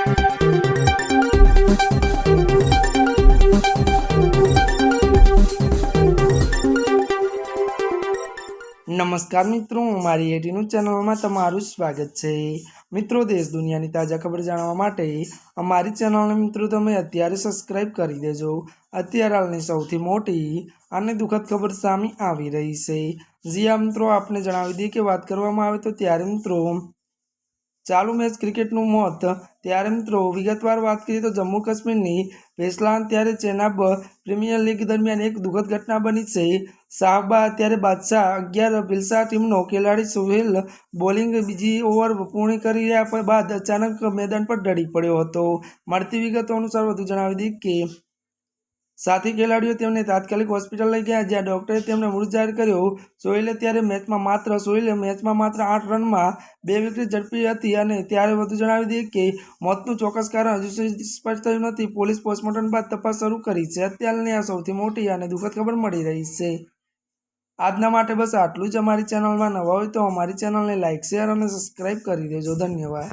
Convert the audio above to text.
नमस्कार मित्रों, हमारी एटीन्यूज चैनल में तमारू स्वागत है। मित्रों, देश दुनिया की ताजा खबर जाणवा माटे अमारी चैनल ने मित्रों तमे अत्यारे सब्सक्राइब करी देजो। अत्यारे हालनी सौथी मोटी अने दुखद खबर सामे आवी रही है। जी हाँ मित्रों, आपने जणावी दी कि बात करवामां आवे तो त्यारे मित्रों चालू मैच क्रिकेटનું મોત। ત્યારે મિત્રો વિગતવાર વાત કરીએ તો જમ્મુ કાશ્મીરની વેસ્ટલેન્ડ ત્યારે ચેનાબ પ્રીમિયર લીગ દરમિયાન એક દુઃખદ ઘટના બની છે। શાહબાદ ત્યારે બાદશાહ 11 પિલસા ટીમનો ખેલાડી સોહેલ બોલિંગ બીજી ઓવર પૂર્ણ કરી રહ્યા બાદ અચાનક મેદાન પર ઢળી પડ્યો હતો। મળતી વિગતો અનુસાર વધુ જણાવી દઈએ કે साथी खेलाड़ीओ तेमने तात्कालिक होस्पिटल लई गया, ज्यां डॉक्टरे तेमने मृत जाहिर कर्यो। सोहेले त्यारे मैचमां मात्र 8 रનમાં 2 विकेट झड़पी हती अने त्यारे वधु जणावी दઈએ કે મોતનું ચોક્કસ કારણ હજુ સુધી સ્પષ્ટ થયું નથી। પોલીસ પોસ્ટમોર્ટમ બાદ તપાસ શરૂ કરી છે। અત્યારની આ સૌથી મોટી અને દુઃખદ ખબર મળી રહી છે। આજના માટે બસ આટલું જ। અમારી ચેનલમાં નવા હોય તો અમારી ચેનલને લાઇક, શેર અને સબસ્ક્રાઇબ કરી દેજો। ધન્યવાદ।